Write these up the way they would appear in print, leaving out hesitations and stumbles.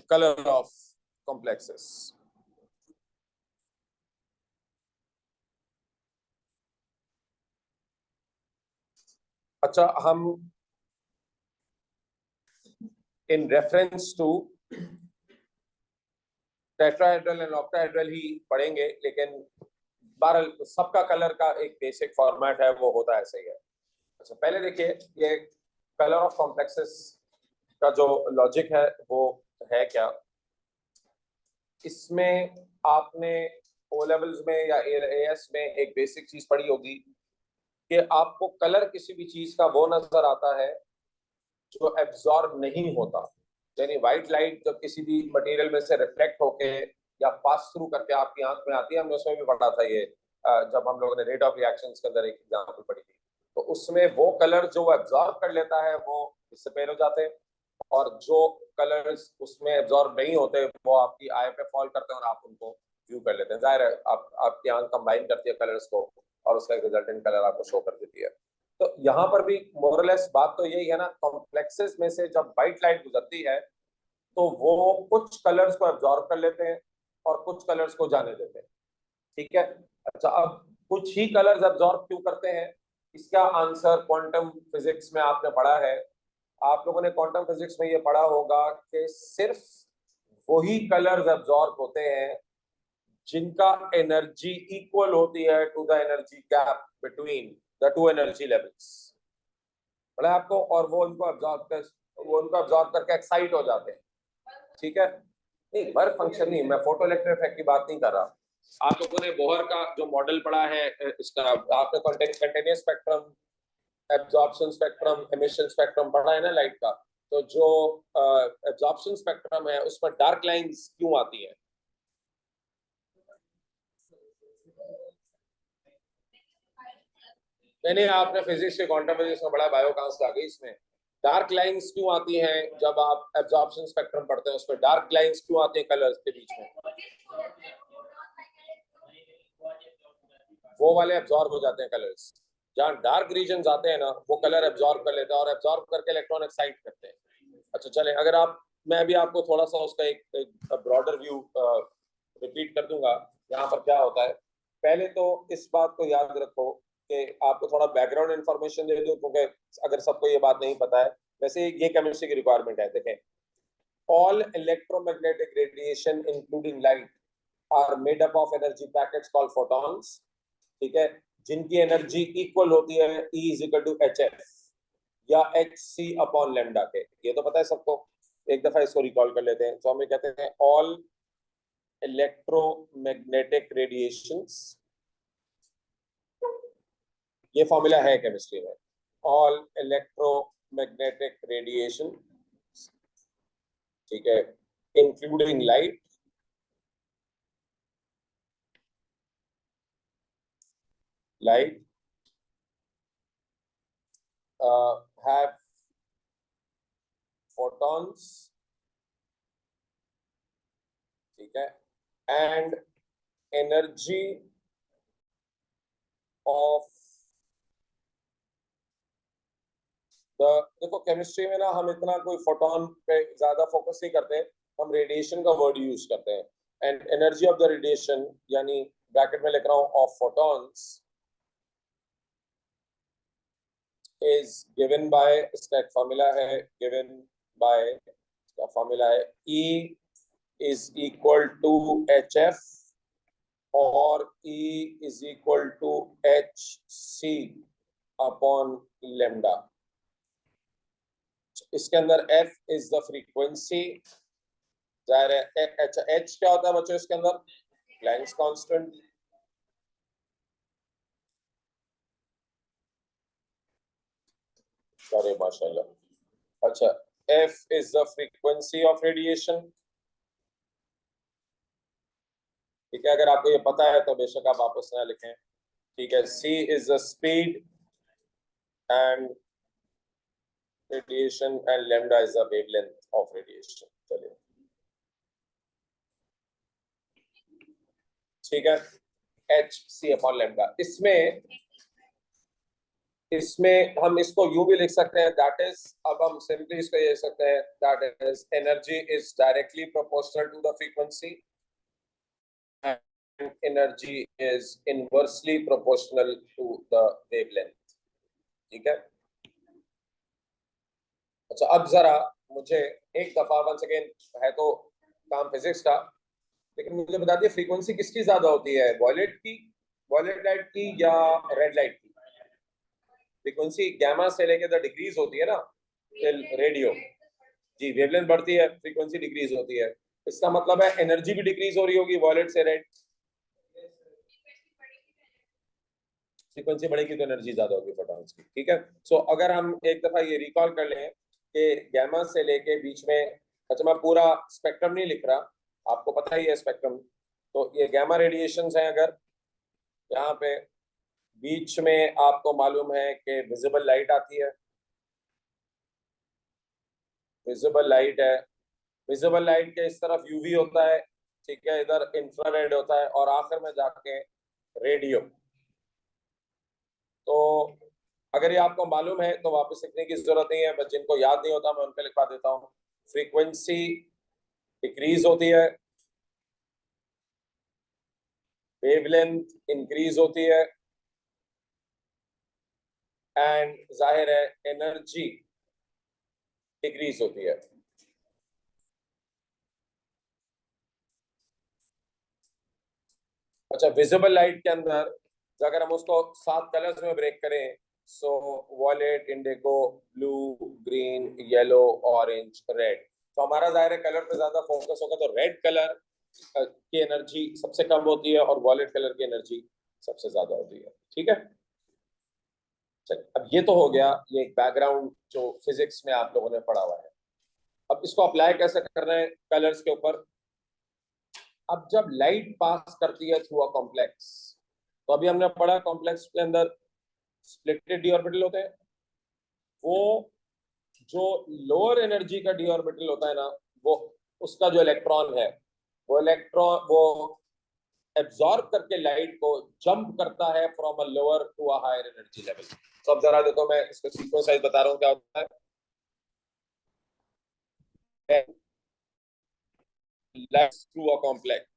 color of complexes. अच्छा, हम in reference to tetrahedral and octahedral ही पढ़ेंगे, लेकिन बहरहाल सबका कलर का एक बेसिक फॉर्मेट है, वो होता ऐसे ही है। अच्छा, पहले देखिए ये कलर ऑफ कॉम्प्लेक्सेस का जो लॉजिक है वो है क्या। इसमें आपने ओ लेवल्स में या एएस में एक बेसिक चीज पढ़ी होगी कि आपको कलर किसी भी चीज का वो नजर आता है जो एब्जॉर्ब नहीं होता। यानी व्हाइट लाइट जब किसी भी मटेरियल में से रिफ्लेक्ट होके या पास थ्रू करके आपकी आंख में आती है, हमने उसमें भी पढ़ा था ये जब हम लोगों ने रेट ऑफ रिएक्शंस के अंदर एक एग्जांपल पढ़ी थी। तो उसमें वो कलर जो एब्जॉर्ब कर लेता है वो डिसअपीयर हो जाते हैं, और जो कलर्स उसमें एब्जॉर्ब नहीं होते वो आपकी आई पे फॉल करते हैं और आप उनको व्यू कर लेते हैं। जाहिर है आपकी आंख कंबाइन करती है कलर्स को और उसका एक रिजल्टेंट कलर आपको शो कर देती है। तो यहाँ पर भी मोरलेस बात तो यही है ना, कॉम्प्लेक्सेस में से जब व्हाइट लाइट गुजरती है तो वो कुछ कलर्स को एब्जॉर्ब कर लेते हैं और कुछ कलर्स को जाने देते हैं। ठीक है। अच्छा, अब कुछ ही कलर्स एब्जॉर्ब क्यों करते हैं, इसका आंसर क्वांटम फिजिक्स में आपने पढ़ा है। आप लोगों ने क्वांटम फिजिक्स में ये पढ़ा होगा कि सिर्फ वही कलर्स एब्जॉर्ब होते हैं जिनका एनर्जी इक्वल होती है to the energy gap between the two energy levels. पढ़ा आपको, और वो उनको एब्जॉर्ब करके एक्साइट हो जाते हैं। ठीक है, नहीं वर्क फंक्शन नहीं, मैं फोटो इलेक्ट्रिक इफेक्ट की बात नहीं कर रहा। आप लोगों ने बोहर का जो मॉडल पढ़ा है इसका, आपने continuous spectrum, absorption spectrum, emission spectrum पढ़ा है ना लाइट का। तो जो एब्जॉर्प्शन स्पेक्ट्रम है उसमें डार्क लाइंस क्यों आती हैं? नहीं, आपने फिजिक्स के क्वांटम फिजिक्स में पढ़ा, बायो कहां से आ गई इसमें? डार्क लाइंस क्यों आती हैं जब आप एब्जॉर्प्शन स्पेक्ट्रम पढ़ते हैं, उसमें डार्क लाइंस क्यों आती हैं कलर्स के बीच में? वो वाले एब्जॉर्ब हो जाते हैं कलर्स, जहाँ डार्क रीजन आते हैं ना वो कलर एब्जॉर्ब कर लेते हैं और एब्जॉर्ब करके इलेक्ट्रॉन एक्साइट करते हैं। अच्छा चले, अगर आप, मैं अभी आपको थोड़ा सा उसका एक ब्रॉडर व्यू रिपीट कर दूंगा यहाँ पर क्या होता है। पहले तो इस बात को याद रखो कि आपको थोड़ा बैकग्राउंड इन्फॉर्मेशन दे दूं, क्योंकि अगर सबको ये बात नहीं पता है, वैसे ये केमिस्ट्री की रिक्वायरमेंट है। देखें, all electromagnetic radiation including light are made up of energy packets called photons. ठीक है, जिनकी एनर्जी इक्वल होती है E is equal to H F या एच सी अपॉन लेमडा के। ये तो पता है सबको, एक दफा इसको रिकॉल कर लेते हैं। तो हम कहते हैं ऑल इलेक्ट्रोमैग्नेटिक रेडिएशंस, ये फॉर्मूला है केमिस्ट्री में, ऑल इलेक्ट्रोमैग्नेटिक रेडिएशन, ठीक है, इंक्लूडिंग लाइट, have photons, ठीक है, and energy of देखो केमिस्ट्री में ना हम इतना कोई फोटोन पे ज्यादा फोकस नहीं करते, हम रेडिएशन का वर्ड यूज करते हैं। And energy of the radiation, यानी ब्रैकेट में लिख रहा हूं, of photons is given by, इसका एक फॉर्मूला है, गिवन बाय, इसका फॉर्मूला है E is equal to H F और E is equal to H C upon lambda. इसके अंदर F इज द फ्रीक्वेंसी, जाहिर है H क्या होता है बच्चों इसके अंदर? Planck's constant. अरे माशाल्लाह। अच्छा, F is the frequency of radiation. ठीक है, अगर आपको ये पता है तो बेशक आप वापस ना लिखें। ठीक है, C is the speed and radiation and lambda is the wavelength of radiation. चलिए ठीक है, H C अपॉन लैम्डा। इसमें इसमें हम इसको यूं भी लिख सकते हैं, दैट इज, अब हम सिंपली इसको ये लिख सकते हैं, that is energy is directly proportional to the frequency and energy is inversely proportional to the wavelength. ठीक है। अच्छा, अब जरा मुझे एक दफा वंस अगेन, है तो काम फिजिक्स का, लेकिन मुझे बता दिए फ्रीक्वेंसी किसकी ज्यादा होती है, वॉयलेट की, वॉयलेट लाइट की या रेड लाइट की? फ्रीक्वेंसी गैमा से लेके द डिक्रीज होती है ना टिल रेडियो। जी, वेवलेंथ बढ़ती है, फ्रीक्वेंसी डिक्रीज होती है। इसका मतलब है एनर्जी भी डिक्रीज हो रही होगी वॉयलेट से रेड। फ्रीक्वेंसी बढ़ेगी तो एनर्जी ज्यादा होगी फोटॉन्स की। ठीक है। सो अगर हम एक दफा ये रिकॉल कर लें कि गैमा से लेके बीच में, अच्छा मैं पूरा स्पेक्ट्रम नहीं लिख रहा, आपको पता ही है स्पेक्ट्रम, तो ये गैमा रेडिएशंस हैं। अगर यहाँ पे बीच में आपको मालूम है कि विजिबल लाइट आती है, विजिबल लाइट है, विजिबल लाइट के इस तरफ यूवी होता है, ठीक है, इधर इंफ्रारेड होता है, और आखिर में जाके रेडियो। तो अगर ये आपको मालूम है तो वापस लिखने की जरूरत नहीं है, बस जिनको याद नहीं होता मैं उन पे लिखवा देता हूँ। फ्रीक्वेंसी डिक्रीज होती है, वेवलेंथ इंक्रीज होती है, एंड जाहिर है एनर्जी डिक्रीज होती है। अच्छा, विजिबल लाइट के अंदर अगर हम उसको 7 कलर्स में ब्रेक करें, so violet, indigo, blue, green, yellow, orange, red, तो हमारा जाहिर है कलर पे ज्यादा फोकस होगा, तो रेड कलर की एनर्जी सबसे कम होती है और वॉयलेट कलर की एनर्जी सबसे ज्यादा होती है। ठीक है। चलिए, अब ये तो हो गया ये एक बैकग्राउंड जो फिजिक्स में आप लोगों ने पढ़ा हुआ है। अब इसको अप्लाई कैसे करना है कलर्स के ऊपर? अब जब लाइट पास करती है थ्रू अ कॉम्प्लेक्स, तो अभी हमने पढ़ा कॉम्प्लेक्स के अंदर स्प्लिटेड डी ऑर्बिटल होते हैं। वो जो लोअर एनर्जी का डी ऑर्बिटल होता है ना, वो उसका जो इलेक्ट्रॉन है, वो इलेक्ट्रॉन वो एब्जॉर्ब करके लाइट को जंप करता है from a lower to a higher energy level. तो अब जरा देखो, मैं इसका सीक्वेंस साइज बता रहा हूँ क्या होता है। Light through a complex,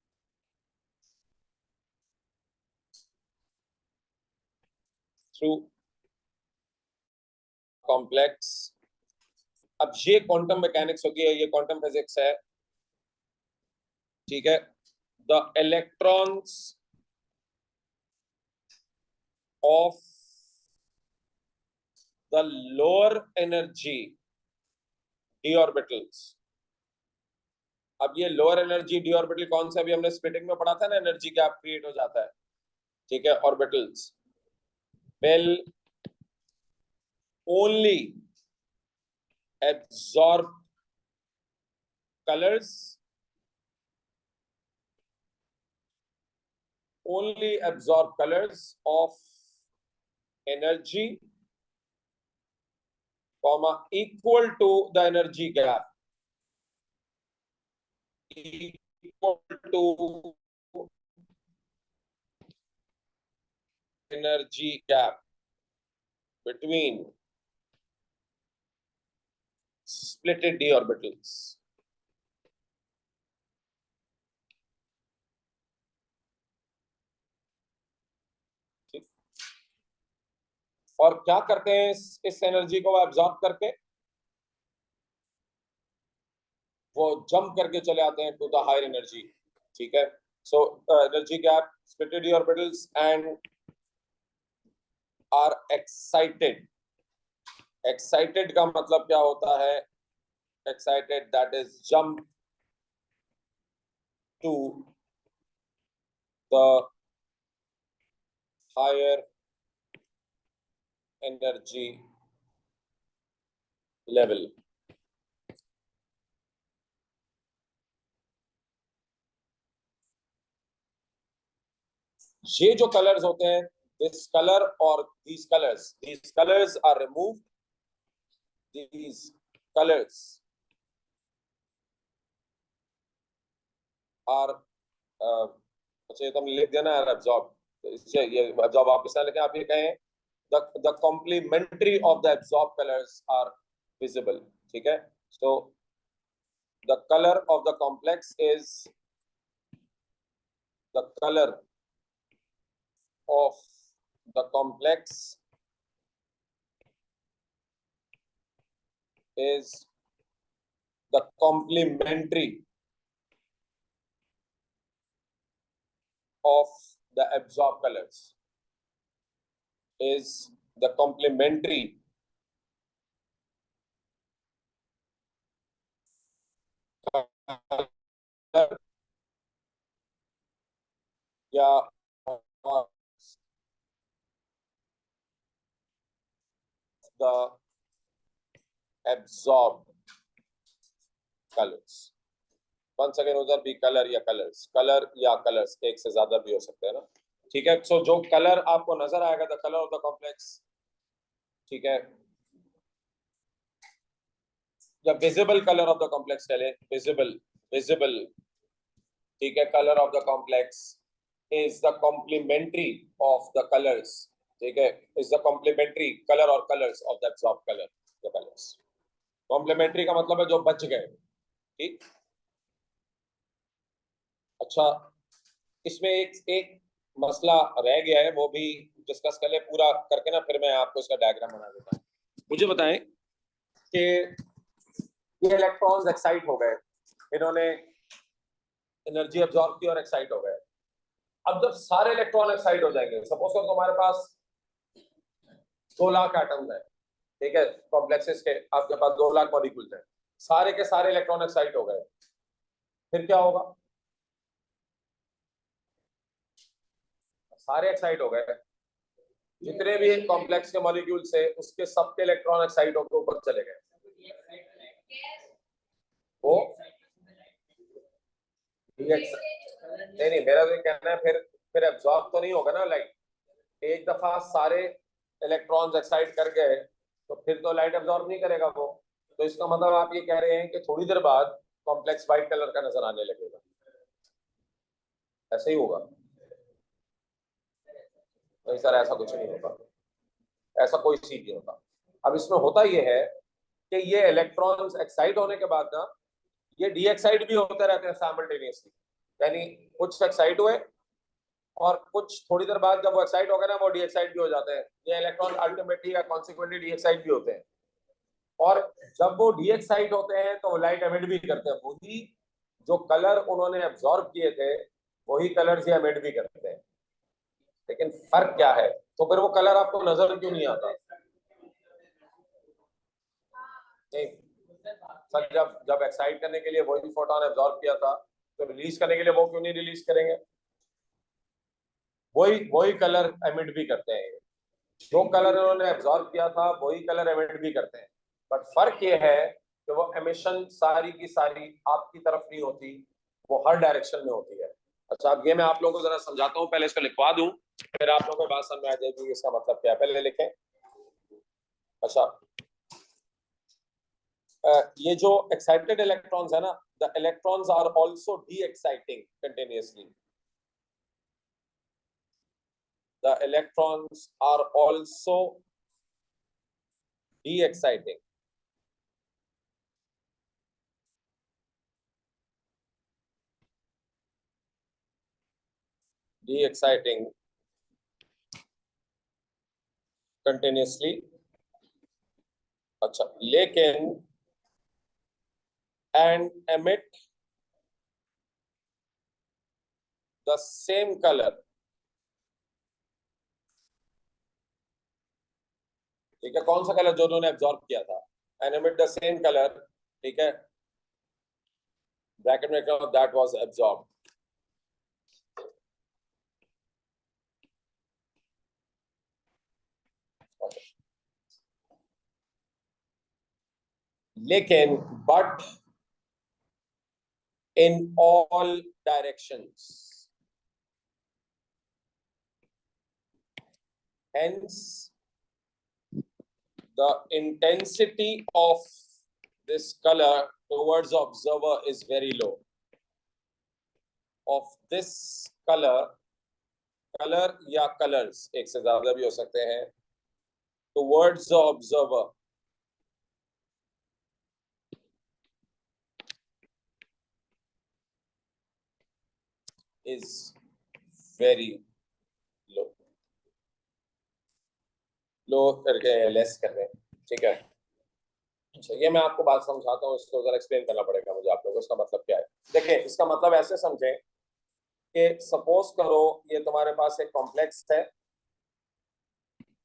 through complex. अब ये क्वांटम मैकेनिक्स होगी, ये क्वांटम फिजिक्स है। ठीक है। The electrons of the lower energy D orbitals. अब ये लोअर एनर्जी डी ऑर्बिटल कौन सा, अभी हमने स्प्लिटिंग में पढ़ा था ना, एनर्जी गैप क्रिएट हो जाता है। ठीक है। Orbitals will only absorb colors, only absorb colors of energy, comma, equal to the energy gap, equal to energy gap between splitted d orbitals. और क्या करते हैं इस एनर्जी को एब्जॉर्ब करके, वो जंप करके चले आते हैं टू द हायर एनर्जी। ठीक है। So energy gap, splitted d orbitals and are excited। Excited का मतलब क्या होता है? Excited that is jump to the higher energy level. ये जो कलर्स होते हैं, दिस कलर और these colors are removed, these colors are अच्छा, ये तो हमने लिख दिया ना एब्जॉर्ब, तो इससे ये एब्जॉर्ब आप किस तरह लिखें, आप ये कहें the complementary of the absorbed colors are visible. ठीक है, so the color of the complex is the color of the complex is the complementary of the absorbed colors is the complementary color या the absorbed colors. once again उधर भी colour या colours, colour या colours, एक से ज्यादा भी हो सकते हैं ना, ठीक है। सो जो कलर आपको नजर आएगा, the colour of the complex, ठीक है, या visible colour of the complex कह लें, विजिबल, ठीक है, colour of the complex is the complementary of the colours, ठीक है, इज द कॉम्प्लीमेंट्री कलर और colours of the absorb colour, the colours. Complementary का मतलब है जो बच गए, ठीक। अच्छा, इसमें एक मसला रह गया है, वो भी डिस्कस कर ले पूरा करके ना, फिर मैं आपको इसका डायग्राम बना देता हूँ। मुझे बताएं कि ये इलेक्ट्रॉन्स एक्साइट हो गए, इन्होंने एनर्जी अब्सॉर्ब की और एक्साइट हो गए। अब जब सारे इलेक्ट्रॉन एक्साइट हो जाएंगे, सपोज करो तुम्हारे पास 2 लाख एटम्स हैं, ठीक है, कॉम्प्लेक्सेस के, आपके पास 2 लाख मॉलिक्यूल्स हैं, सारे के सारे इलेक्ट्रॉन एक्साइट हो गए, फिर क्या होगा? सारे एक्साइट हो गए, जितने भी कॉम्प्लेक्स के मॉलिक्यूल्स है उसके सबके इलेक्ट्रॉन एक्साइट होकर ऊपर चले गए। वो नहीं, मेरा तो कहना है फिर एब्जॉर्ब तो नहीं होगा ना लाइट। एक दफा सारे इलेक्ट्रॉन्स एक्साइट कर गए तो फिर तो लाइट एब्जॉर्ब नहीं करेगा वो। तो इसका मतलब आप ये कह रहे हैं कि थोड़ी देर बाद कॉम्प्लेक्स व्हाइट कलर का नजर आने लगेगा, ऐसे ही होगा? नहीं सर, ऐसा कुछ नहीं होता, ऐसा कोई सीन नहीं होता। अब इसमें होता यह है कि ये इलेक्ट्रॉन्स एक्साइट होने के बाद ना, ये डी एक्साइट भी होते रहते हैं साइमल्टेनियसली, यानी कुछ एक्साइट हुए और कुछ थोड़ी देर बाद जब वो एक्साइट हो गए ना, वो डी एक्साइट भी हो जाते हैं। ये इलेक्ट्रॉन अल्टीमेटली या कॉन्सिक्वेंटली डी एक्साइट भी होते हैं, और जब वो डी एक्साइट होते हैं तो वो लाइट एमिट भी करते हैं। वही जो कलर उन्होंने एब्जॉर्ब किए थे वही कलर्स ये एमिट भी करते हैं, लेकिन फर्क क्या है? तो फिर वो कलर आपको नजर क्यों नहीं आता? नहीं सर, जब एक्साइट करने के लिए वही फोटोन एब्जॉर्ब किया था, तो रिलीज करने के लिए वो क्यों नहीं रिलीज करेंगे? वही कलर एमिट भी करते हैं। जो कलर उन्होंने एब्जॉर्ब किया था वही कलर एमिट भी करते हैं, बट फर्क ये है कि वो एमिशन सारी की सारी आपकी तरफ नहीं होती, वो हर डायरेक्शन में होती है। अच्छा, अब ये मैं आप लोगों को जरा समझाता हूँ, पहले इसको लिखवा दूं, फिर आप लोगों को बात समझ में आ जाएगी इसका मतलब क्या है। पहले लिखें। अच्छा, ये जो एक्साइटेड इलेक्ट्रॉन्स है ना, the electrons are also de exciting continuously. The electrons are also de-exciting. De-exciting continuously. अच्छा, लेकिन and emit the same color. ठीक है, कौन सा कलर जो उन्होंने एब्जॉर्ब किया था? and emit the same color, ठीक है, ब्रैकेट में लिखो that was absorbed. लेकिन but in all directions, hence the intensity of this color towards the observer is very low. Of this color या colors, एक से ज्यादा भी हो सकते हैं, towards the observer is very low. लो करके लेस कर रहे हैं, ठीक है। अच्छा, ये मैं आपको बात समझाता हूँ, इसको जरा एक्सप्लेन करना पड़ेगा मुझे आप लोगों को, इसका मतलब क्या है। देखिए, इसका मतलब ऐसे समझें कि सपोज करो ये तुम्हारे पास एक कॉम्प्लेक्स है,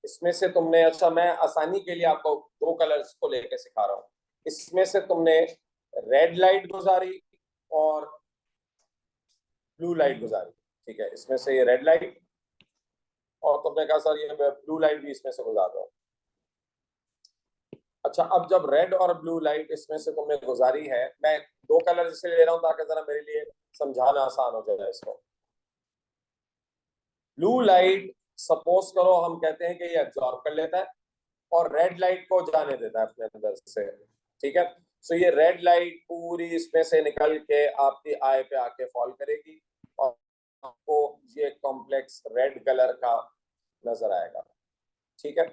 इसमें से तुमने, अच्छा मैं आसानी के लिए आपको दो कलर्स को लेके सिखा रहा हूँ, इसमें से तुमने रेड लाइट गुजारी और ब्लू लाइट गुजारी, ठीक है। इसमें से ये रेड लाइट और तुमने कहा सर ये ब्लू लाइट भी इसमें से गुजार दो। अच्छा, अब जब रेड और ब्लू लाइट इसमें से तुमने गुजारी है, मैं दो कलर इसलिए ले रहा हूं ताकि जरा मेरे लिए समझाना आसान हो जाए इसको। ब्लू लाइट सपोज करो हम कहते हैं कि ये एब्जॉर्ब कर लेता है और रेड लाइट को जाने देता है अपने अंदर से, ठीक है। सो ये रेड लाइट पूरी इसमें से निकल के आपकी आई पे आके फॉल करेगी और आपको ये कॉम्प्लेक्स रेड कलर का नजर आएगा, ठीक है।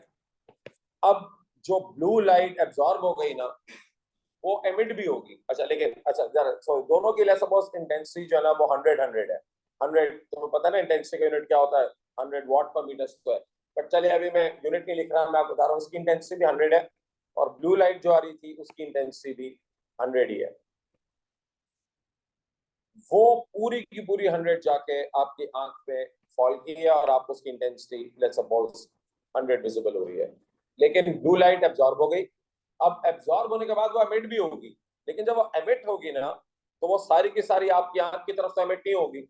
अब जो ब्लू लाइट एब्जॉर्ब हो गई ना, वो एमिट भी होगी। अच्छा, लेकिन अच्छा जरा दोनों के लिए सपोज इंटेंसिटी जो है ना वो 100 है। 100 तुम्हें पता है ना इंटेंसिटी का यूनिट क्या होता है, 100 वाट पर मीटर स्क्वायर। बट चलिए अभी मैं यूनिट नहीं लिख रहा, मैं आपको बता रहा हूँ उसकी इंटेंसिटी भी 100 है और ब्लू लाइट जो आ रही थी उसकी इंटेंसिटी भी 100 ही है। वो पूरी की पूरी 100 जाके आपकी आंख पे फॉल की है और आपको उसकी इंटेंसिटी लेट्स सपोज 100 विजिबल हुई है, लेकिन ब्लू लाइट एब्जॉर्ब हो गई। अब एब्जॉर्ब होने के बाद वो एमिट भी होगी, लेकिन जब वो एमिट होगी ना तो वो सारी की सारी आपकी आंख की तरफ तो एमिट नहीं होगी।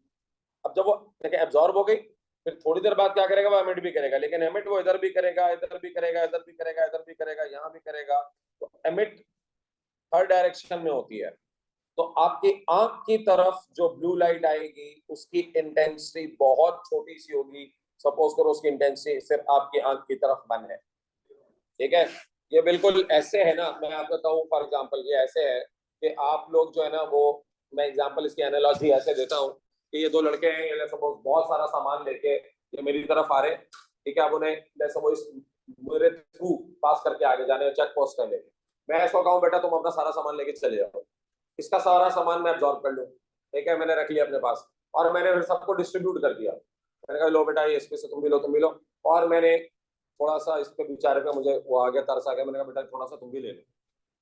अब जब वो देखिए एब्जॉर्ब हो गई, फिर थोड़ी देर बाद क्या करेगा, वो एमिट भी करेगा, लेकिन एमिट वो इधर भी करेगा, इधर भी करेगा, इधर भी करेगा, इधर भी करेगा, यहाँ भी करेगा। तो एमिट हर डायरेक्शन में होती है। तो आपकी आंख की तरफ जो ब्लू लाइट आएगी उसकी इंटेंसिटी बहुत छोटी सी होगी। सपोज करो उसकी इंटेंसिटी सिर्फ आपकी आंख की तरफ 1 है, ठीक है। ये बिल्कुल ऐसे है ना, मैं आपको कहूँ फॉर एग्जांपल ये ऐसे है कि आप लोग जो है ना वो, मैं एग्जांपल इसकी एनालॉजी ऐसे देता हूँ कि ये दो लड़के हैं, ये सपोज बहुत सारा सामान लेके ये मेरी तरफ आ रहे हैं, ठीक है। अब उन्हें सपोज मेरे थ्रू पास करके आगे जाने, चेक पोस्ट कर लेके, मैं इसको कहूँ बेटा तुम अपना सारा सामान लेके चले जाओ, इसका सारा सामान मैं अब्जॉर्ब कर लूँ, ठीक है। मैंने रख लिया अपने पास और मैंने फिर सबको डिस्ट्रीब्यूट कर दिया। मैंने कहा लो बेटा ये इसमें से तुम भी लो, तुम भी लो। और मैंने थोड़ा सा इस पे बेचारे पे मुझे वो आ गया, तरस आ गया, मैंने कहा बेटा थोड़ा सा तुम भी ले लो,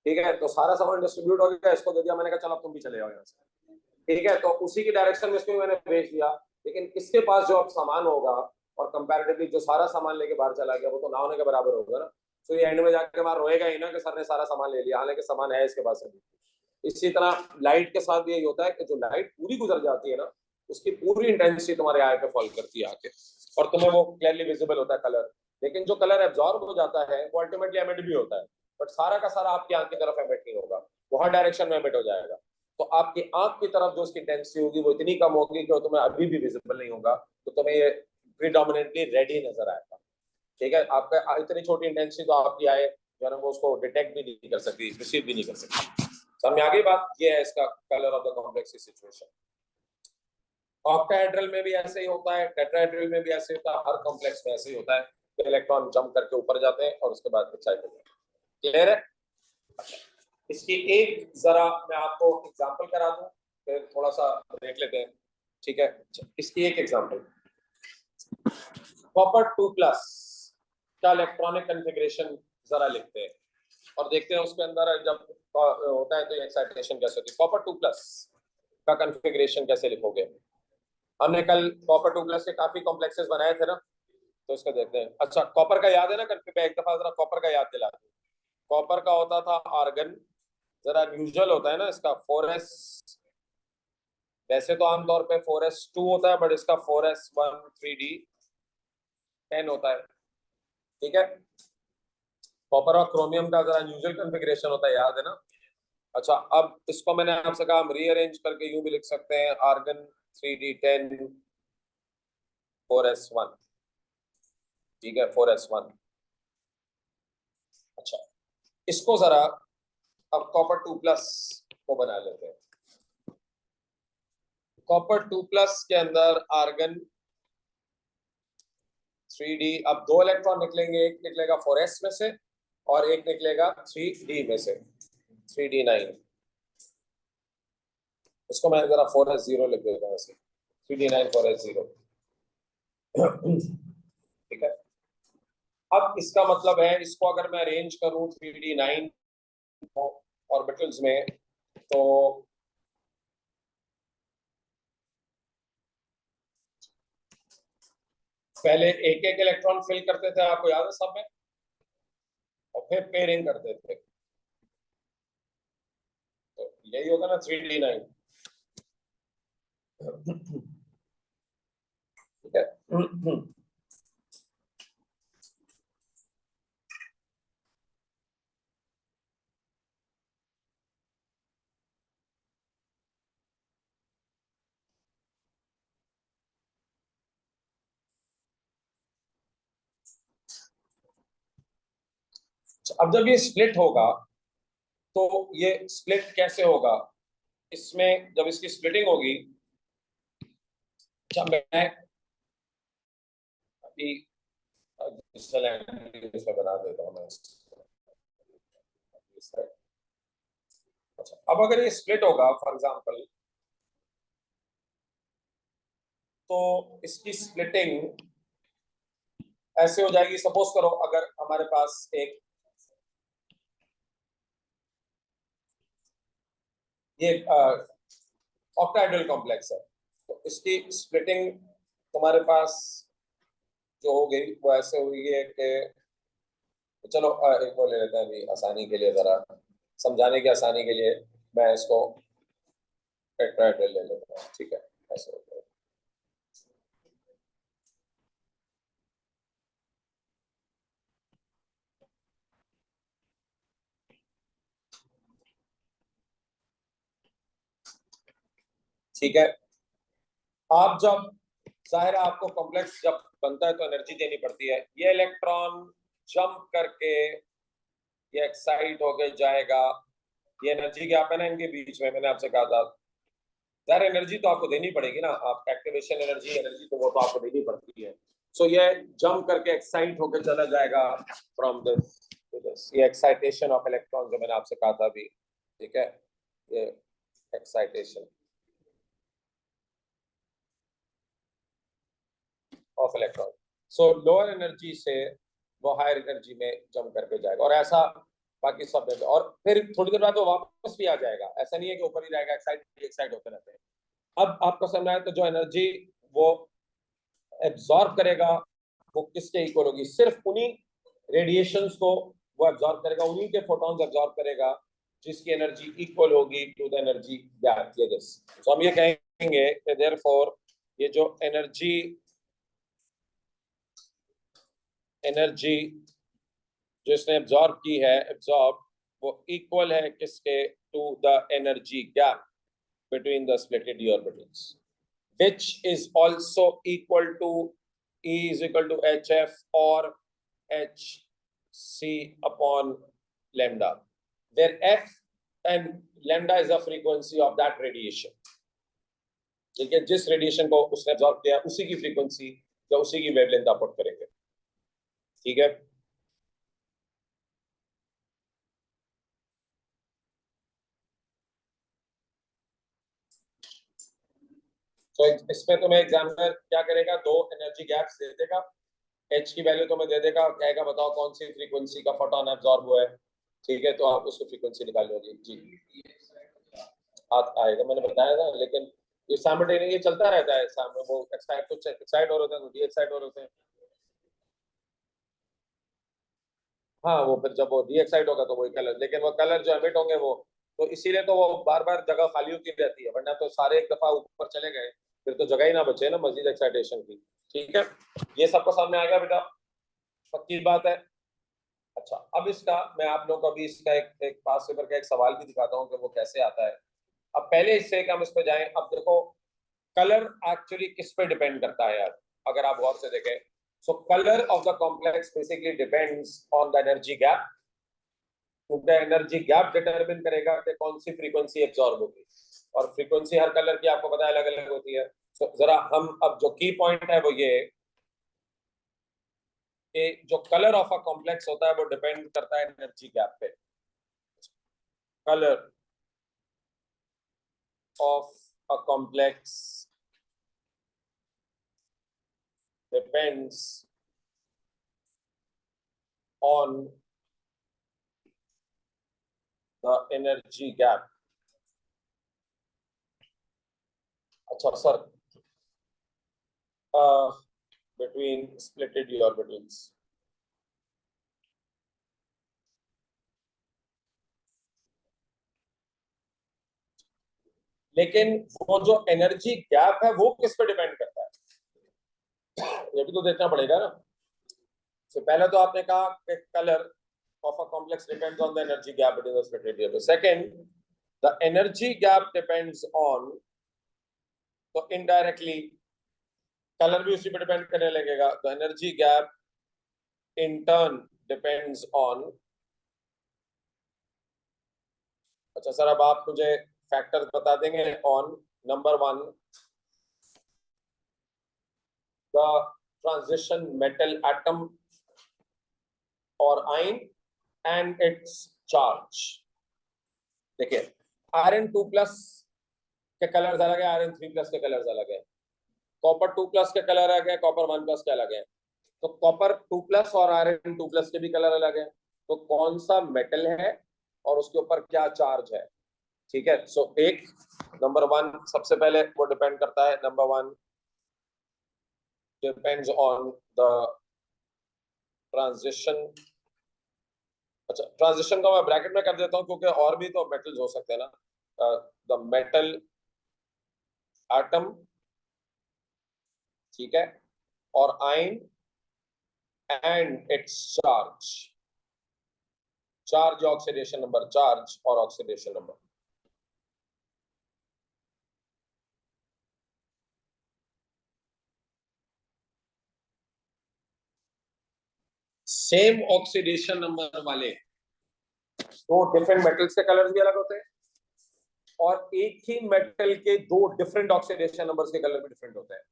ठीक है। तो सारा सामान डिस्ट्रीब्यूट हो गया, इसको दे दिया, मैंने कहा चलो अब तुम भी चले जाओ यहाँ से, ठीक है। तो उसी की डायरेक्शन में इसको भी मैंने भेज दिया, लेकिन इसके पास जो अब सामान होगा और कंपैरेटिवली जो सारा सामान लेके बाहर चला गया वो तो ना होने के बराबर होगा ना। तो ये एंड में जाके बाहर रोएगा ही ना कि सर ने सारा सामान ले लिया, हालांकि सामान है इसके पास अभी। इसी तरह लाइट के साथ भी यही होता है कि जो लाइट पूरी गुजर जाती है ना उसकी पूरी इंटेंसिटी तुम्हारे आई पे फॉल करती है आके, और तुम्हें वो क्लियरली विजिबल होता है कलर। लेकिन जो कलर एब्जॉर्ब हो जाता है वो अल्टीमेटली एमिट भी होता है, बट सारा का सारा आपकी आंख की तरफ एमिट नहीं होगा, वो हर डायरेक्शन में एमिट हो जाएगा। तो आपकी आंख की तरफ जो उसकी इंटेंसिटी होगी वो इतनी कम होगी कि तुम्हें अभी भी विजिबल नहीं होगा, तो तुम्हें ये प्रीडोमिनेटली रेड ही नजर आएगा, ठीक है। आपका इतनी छोटी इंटेंसिटी तो आपकी आए जो है वो उसको डिटेक्ट भी नहीं कर सकती, रिसीव भी नहीं कर सकती। समझ में आ गई बात, ये है इसका colour of the complex situation. Octahedral में भी ऐसे ही होता है, टेट्राहेड्रल में भी ऐसे होता है, हर कॉम्प्लेक्स में ऐसे ही होता है कि इलेक्ट्रॉन जंप करके ऊपर जाते हैं और उसके बाद एक्साइट हो जाते हैं। क्लियर है? इसकी एक जरा मैं आपको एग्जांपल करा दूं, फिर थोड़ा सा देख लेते हैं, ठीक है। इसकी एक एग्जांपल, कॉपर 2+ का इलेक्ट्रॉनिक कॉन्फ़िगरेशन जरा लिखते हैं और देखते हैं उसके अंदर जब होता है तो एक्साइटेशन कैसे होती है। कॉपर 2+ का कॉन्फ़िगरेशन कैसे लिखोगे? हमने कल कॉपर 2+ के काफी कॉम्प्लेक्सेस बनाए थे ना, तो इसको देखते हैं। अच्छा, कॉपर का याद है ना, एक दफा जरा कॉपर का याद दिला दूं। कॉपर का होता था आर्गन, जरा अनयूजुअल होता है ना इसका 4s, वैसे तो आमतौर पे 4s2 होता है, बट इसका 4s1 3d10 होता है, ठीक है। कॉपर और क्रोमियम का जरा अनयूजुअल कॉन्फ़िगरेशन होता है, याद है ना। अच्छा, अब इसको मैंने आपसे कहा हम रीअरेंज करके यूं भी लिख सकते हैं, आर्गन 3d10 4s1, ठीक है, 4s1। अच्छा, इसको जरा अब कॉपर 2+ को बना लेते हैं। कॉपर 2+ के अंदर आर्गन 3D। अब दो इलेक्ट्रॉन निकलेंगे, एक निकलेगा 4s में से और एक निकलेगा 3d में से, 3d9। इसको मैं जरा 4s0 लिख देता हूँ, 3d9 4s0। ठीक है। अब इसका मतलब है, इसको अगर मैं अरेंज करूं 3d9 ऑर्बिटल्स में, तो पहले एक एक इलेक्ट्रॉन फिल करते थे, आपको याद है सब में, और फिर पेयरिंग करते थे। तो यही होगा ना 3d9। ठीक है। अब जब ये स्प्लिट होगा, तो ये स्प्लिट कैसे होगा, इसमें जब इसकी स्प्लिटिंग होगी, जब मैं अभी इसमें बना देता हूँ मैं। अच्छा, अब अगर ये स्प्लिट होगा फॉर एग्जांपल, तो इसकी स्प्लिटिंग ऐसे हो जाएगी। सपोज करो अगर हमारे पास एक ये ऑक्टाहेड्रल कॉम्प्लेक्स है, तो इसकी स्प्लिटिंग तुम्हारे पास जो हो गई वो ऐसे हुई है कि, चलो एक वो ले लेते हैं अभी आसानी के लिए, जरा समझाने की आसानी के लिए मैं इसको टेट्राहेड्रल ले लेता हूँ। ठीक है, ऐसे होता है। ठीक है। आप जब, जाहिर है आपको कॉम्प्लेक्स जब बनता है तो एनर्जी देनी पड़ती है। ये इलेक्ट्रॉन जंप करके ये एक्साइट होके जाएगा, ये एनर्जी गैप है ना इनके बीच में, मैंने आपसे कहा था यार एनर्जी तो आपको देनी पड़ेगी ना, आप एक्टिवेशन एनर्जी, एनर्जी तो वो तो आपको देनी पड़ती है। सो ये जंप करके एक्साइट होकर चला जाएगा फ्रॉम दिस टू दिस, ये एक्साइटेशन ऑफ इलेक्ट्रॉन जो मैंने आपसे कहा था अभी। ठीक है, ये excitation of electron. So lower energy से वो हायर एनर्जी में जंप करके जाएगा, और ऐसा बाकी सब में। और फिर थोड़ी देर बाद वो वापस भी आ जाएगा, ऐसा नहीं है कि ऊपर ही रहेगा, एक्साइट एक्साइट होते रहते हैं। अब आपको समझ आए, तो जो एनर्जी वो एब्जॉर्ब करेगा वो किसके इक्वल होगी, सिर्फ उन्हीं रेडिएशंस को वो एब्जॉर्ब करेगा, उन्हीं के फोटॉन्स एब्जॉर्ब करेगा जिसकी एनर्जी इक्वल होगी टू द एनर्जी गैप। ये दिस, तो हम ये कहेंगे कि देयरफॉर ये जो एनर्जी जो इसने एब्जॉर्ब की है, एब्जॉर्ब, वो इक्वल है किसके, to the energy gap between the splitted d orbitals, which is also equal to E is equal to hf or hc upon lambda, where f and lambda is the frequency of that radiation। ठीक है, जिस radiation को उसने absorb किया उसी की frequency या उसी की वेवलेंथ आप पुट करेंगे। ठीक है, तो इसमें तुम्हें एग्जामिनर क्या करेगा, दो एनर्जी गैप्स दे देगा, एच की वैल्यू तुम्हें दे देगा, कहेगा बताओ कौन सी फ्रीक्वेंसी का फोटोन एब्जॉर्ब हुआ है। ठीक है, तो आप उसकी फ्रीक्वेंसी निकाल लोगे जी, आएगा, मैंने बताया था। लेकिन ये साइमल्टेनियस ये चलता रहता है, सामने वो एक्साइट, कुछ एक्साइट हो रहे होते हैं, डी एक्साइट हो रहे होते हैं। हाँ, वो फिर जब वो डी एक्साइट होगा तो वही कलर, लेकिन वो कलर जो एमिट होंगे वो, तो इसीलिए तो वो बार बार जगह खाली होती रहती है, वरना तो सारे एक दफा ऊपर चले गए फिर तो जगह ही ना बचे ना मजीद एक्साइटेशन की। ठीक है, ये सबको सामने आ गया बेटा, पक्की बात है। अच्छा, अब इसका मैं आप लोगों को अभी इसका एक पास पेपर का एक सवाल भी दिखाता हूँ कि वो कैसे आता है। अब पहले इससे कि हम इस पे जाएं, अब देखो कलर एक्चुअली किस पे डिपेंड करता है यार, अगर आप गौर से देखें। So colour of the complex basically depends on the energy gap, क्योंकि एनर्जी गैप डिटरमिन करेगा कि कौन सी फ्रीक्वेंसी एब्जॉर्ब होगी, और फ्रीक्वेंसी हर कलर की आपको पता है अलग अलग होती है। सो जरा हम अब जो की पॉइंट है वो ये, कि जो कलर ऑफ अ कॉम्प्लेक्स होता है वो डिपेंड करता है एनर्जी गैप पे। Colour of a complex depends on the energy gap. अच्छा sir, between splitted d orbitals। लेकिन वो जो एनर्जी गैप है वो किस पे डिपेंड करता है, ये भी तो देखना पड़ेगा ना। तो पहले तो आपने कहा कि colour of a complex depends on the energy gap between the splitted d orbitals। Second, the energy gap depends on, तो इनडायरेक्टली कलर भी उसी पे डिपेंड करने लगेगा। तो energy gap in turn depends on. अच्छा सर, अब आप मुझे फैक्टर्स बता देंगे on. Number 1, the transition metal atom और आयन एंड इट्स चार्ज। देखिए, Rn2+ के कलर्स अलग है, Rn3+ के कलर्स अलग है, Copper2+ के कलर अलग है, Copper1+ के अलग है। तो Copper2+ और Rn2+ के भी कलर अलग है। तो कौन सा मेटल है और उसके ऊपर क्या चार्ज है, ठीक है। सो एक नंबर 1 सबसे पहले वो डिपेंड करता है। Number 1 depends on the transition. अच्छा, ट्रांजिशन का मैं ब्रैकेट में कर देता हूँ क्योंकि और भी तो मेटल्स हो सकते हैं ना। द मेटल एटम, ठीक है, और ion and its charge. Charge oxidation number, charge और oxidation number. Same oxidation number वाले दो डिफरेंट मेटल्स के कलर्स भी अलग होते हैं, और एक ही मेटल के दो डिफरेंट ऑक्सीडेशन नंबर्स के कलर भी डिफरेंट होते हैं,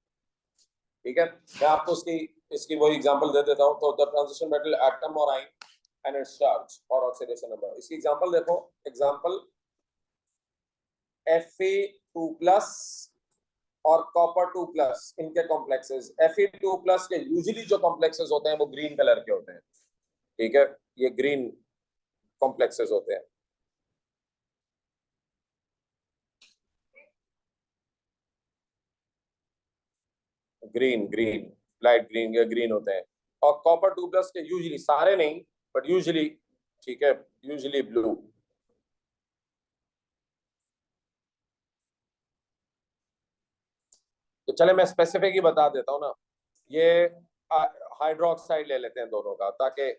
ठीक है। मैं आपको इसकी वही एग्जांपल दे देता हूं। तो द ट्रांजिशन मेटल एटम और आयन एंड इट्स चार्ज और ऑक्सीडेशन नंबर। इसकी एग्जांपल देखो। एग्जांपल Fe2+ और Copper2+, इनके कॉम्प्लेक्सेस। Fe2+ के यूजुअली जो कॉम्प्लेक्सेस होते हैं वो ग्रीन कलर के होते हैं, ठीक है। ये ग्रीन कॉम्प्लेक्सेस होते हैं। ग्रीन ग्रीन लाइट ग्रीन या ग्रीन होते हैं। और Copper2+ के यूजुअली, सारे नहीं बट यूजुअली, ठीक है, यूजुअली ब्लू। तो चले मैं स्पेसिफिक ही बता देता हूँ ना। ये हाइड्रोक्साइड ले लेते हैं दोनों का, ताकि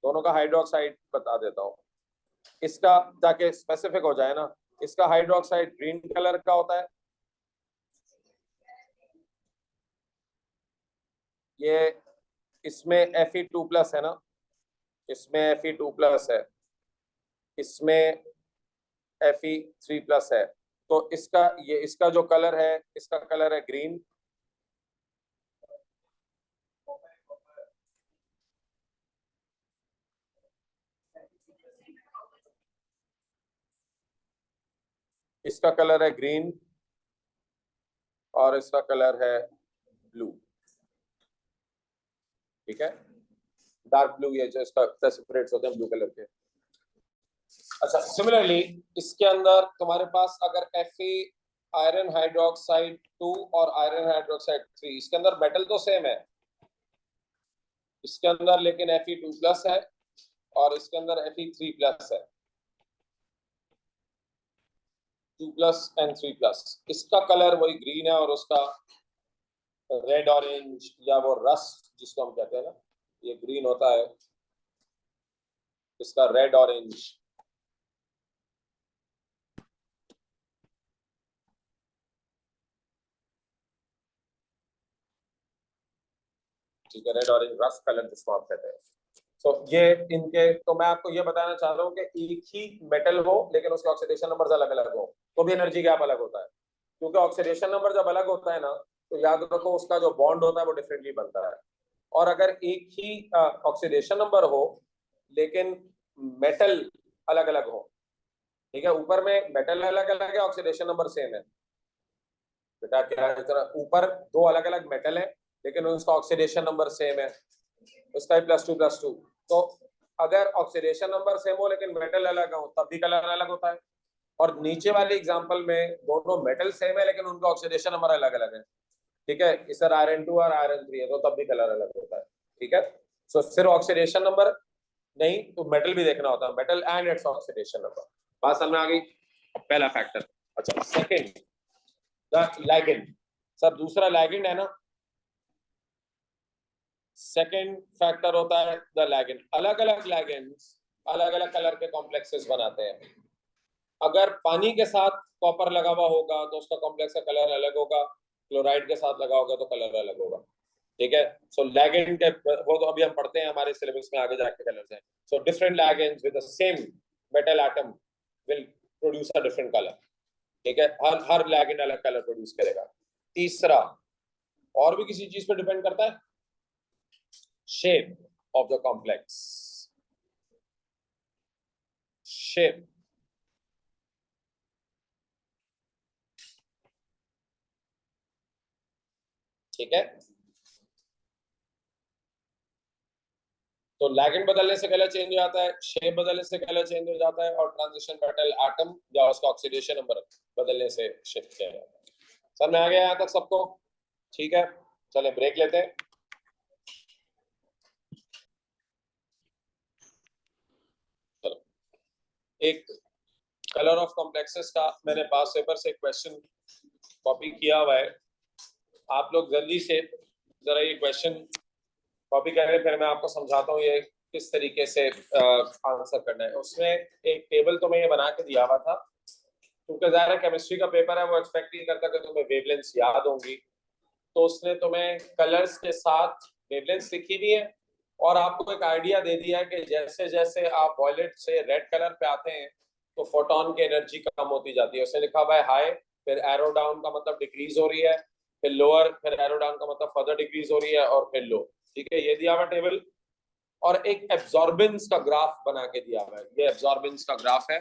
दोनों का हाइड्रोक्साइड बता देता हूँ इसका, ताकि स्पेसिफिक हो जाए ना। इसका हाइड्रोक्साइड ग्रीन कलर का होता है। ये इसमें Fe2+ है ना, इसमें Fe2+ है, इसमें Fe3+ है। तो इसका जो कलर है, इसका कलर है ग्रीन। इसका कलर है ग्रीन और इसका कलर है ब्लू, ठीक है। डार्क ब्लू, ये जो इसका प्रेसिपिटेट्स होते हैं ब्लू कलर के। अच्छा, सिमिलरली इसके अंदर तुम्हारे पास अगर Fe आयरन हाइड्रोक्साइड 2 और आयरन हाइड्रोक्साइड 3, इसके अंदर मेटल तो सेम है इसके अंदर, लेकिन Fe2+ है और इसके अंदर Fe3+ है। 2+and 3+, इसका कलर वही ग्रीन है और उसका रेड ऑरेंज या वो रस्ट जिसको हम कहते हैं ना, ये ग्रीन होता है, इसका रेड ऑरेंज। ठीक है, रेड ऑरेंज रस्ट कलर जिसको आप कहते हैं। तो ये इनके, तो मैं आपको ये बताना चाह रहा हूँ कि एक ही मेटल हो लेकिन उसके ऑक्सीडेशन नंबर्स अलग अलग हो तो भी एनर्जी गैप अलग होता है, क्योंकि ऑक्सीडेशन नंबर जब अलग होता है ना, तो याद रखो उसका जो बॉन्ड होता है वो डिफरेंटली बनता है। और अगर एक ही ऑक्सीडेशन नंबर हो लेकिन मेटल अलग अलग हो, ठीक है, ऊपर में मेटल अलग अलग है, ऑक्सीडेशन नंबर सेम है, बेटा क्या है, तरह ऊपर दो अलग अलग मेटल है लेकिन उसका ऑक्सीडेशन नंबर सेम है, उसका +2+2, तो अगर ऑक्सीडेशन नंबर सेम हो लेकिन मेटल अलग हो तब भी कलर अलग होता है। और नीचे वाले एग्जांपल में दोनों मेटल सेम है लेकिन उनका ऑक्सीडेशन नंबर अलग अलग है, ठीक है, इस आयरन 2 और आयरन 3 है तो तब भी कलर अलग होता है, ठीक है। सो सिर्फ ऑक्सीडेशन नंबर नहीं, तो मेटल भी देखना होता है, metal and its oxidation number. बात समझ में आ गई? पहला फैक्टर। अच्छा, सेकंड द लिगेंड। सर दूसरा लिगेंड है ना, सेकंड फैक्टर होता है द लिगेंड। अलग अलग लिगेंड्स अलग अलग कलर के कॉम्प्लेक्सेस बनाते हैं। अगर पानी के साथ कॉपर लगा हुआ होगा तो उसका कॉम्प्लेक्स का कलर अलग होगा, क्लोराइड के साथ लगा होगा तो कलर अलग होगा, ठीक है। सो लिगेंड के वो तो अभी हम पढ़ते हैं हमारे सिलेबस में, आगे जाके कलर्स हैं। So different ligands with the same metal atom will produce a different colour, ठीक है, हर लिगेंड अलग कलर प्रोड्यूस करेगा। तीसरा, और भी किसी चीज पे डिपेंड करता है, shape of the complex, shape, ठीक है। तो लिगेंड बदलने से कलर चेंज हो जाता है, शेप बदलने से कलर चेंज हो जाता है, और ट्रांजिशन मेटल एटम या उसका ऑक्सीडेशन नंबर बदलने से शिफ्ट किया जाता है। समझ में आ गया यहाँ तक सबको? ठीक है, चले ब्रेक लेते हैं। चलो, एक कलर ऑफ कॉम्प्लेक्सेस का मैंने पास पेपर से क्वेश्चन कॉपी किया हुआ है, आप लोग जल्दी से जरा ये क्वेश्चन कॉपी करें, फिर मैं आपको समझाता हूँ ये किस तरीके से आंसर करना है। उसमें एक टेबल तो मैं ये बना के दिया हुआ था, क्योंकि ज़ाहिर है केमिस्ट्री का पेपर है, वो एक्सपेक्ट नहीं करता कि तुम्हें वेवलेंथ्स याद होंगी, तो उसने तुम्हें कलर्स के साथ वेवलेंथ्स लिखी हुई है और आपको एक आइडिया दे दिया है कि जैसे जैसे आप वॉयलेट से रेड कलर पे आते हैं तो फोटोन की एनर्जी कम होती जाती है। उसने लिखा हुआ है हाई, फिर एरो डाउन का मतलब डिक्रीज हो रही है, फिर लोअर, फिर एरो डाउन का मतलब फर्दर डिक्रीज हो रही है, और फिर लो, ठीक है, ये दिया हुआ टेबल। और एक एब्जॉर्बेंस का ग्राफ बना के दिया हुआ है, ये एब्जॉर्बेंस का ग्राफ है।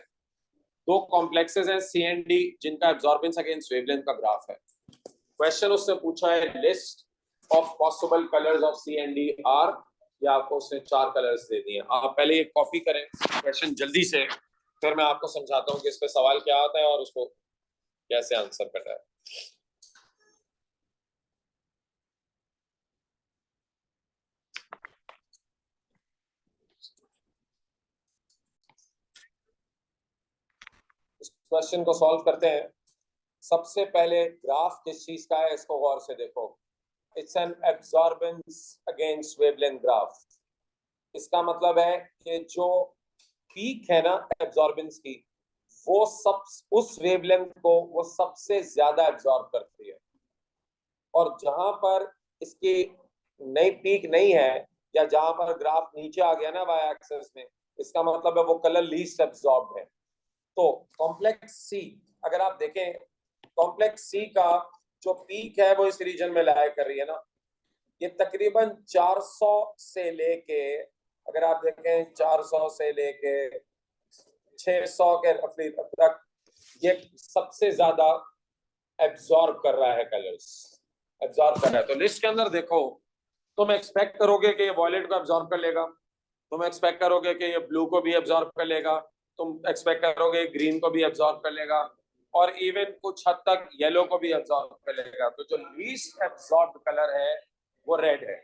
दो कॉम्प्लेक्सेस हैं सी एंड डी जिनका एब्जॉर्बेंस अगेंस्ट वेवलेंथ का ग्राफ है। क्वेश्चन उससे पूछा है list of possible colours of C and D are, या आपको उसने 4 कलर्स दे दिए। आप पहले ये कॉपी करें क्वेश्चन जल्दी से, फिर मैं आपको समझाता हूँ कि इस पे सवाल क्या आता है और उसको कैसे आंसर करना है। इस क्वेश्चन को सॉल्व करते हैं। सबसे पहले ग्राफ किस चीज का है इसको गौर से देखो। It's an absorbance against wavelength graph. इसका मतलब है कि जो पीक है ना एब्जॉर्बेंस की, वो सब उस वेवलेंथ को वो सबसे ज्यादा एब्जॉर्ब करती है, और जहां पर इसकी नई पीक नहीं है या जहां पर ग्राफ नीचे आ गया ना वाई एक्सिस में, इसका मतलब है वो कलर लीस्ट एब्जॉर्ब है। तो कॉम्प्लेक्स सी, अगर आप देखें कॉम्प्लेक्स सी का जो पीक है वो इस रीजन में लाया कर रही है ना, ये तकरीबन 400 से लेके, अगर आप देखें 400 से लेके 600 के तक ये सबसे ज्यादा एब्जॉर्ब कर रहा है, कलर्स एब्जॉर्ब कर रहा है। तो लिस्ट के अंदर देखो, तुम एक्सपेक्ट करोगे कि ये वॉयलेट को एब्जॉर्ब कर लेगा, तुम एक्सपेक्ट करोगे कि ये ब्लू को भी एब्जॉर्ब कर लेगा, तुम एक्सपेक्ट करोगे ग्रीन को भी एब्जॉर्ब कर लेगा, और इवन कुछ हद तक येलो को भी एब्जॉर्ब कर लेगा। तो जो लीस्ट एब्जॉर्ब कलर है वो रेड है,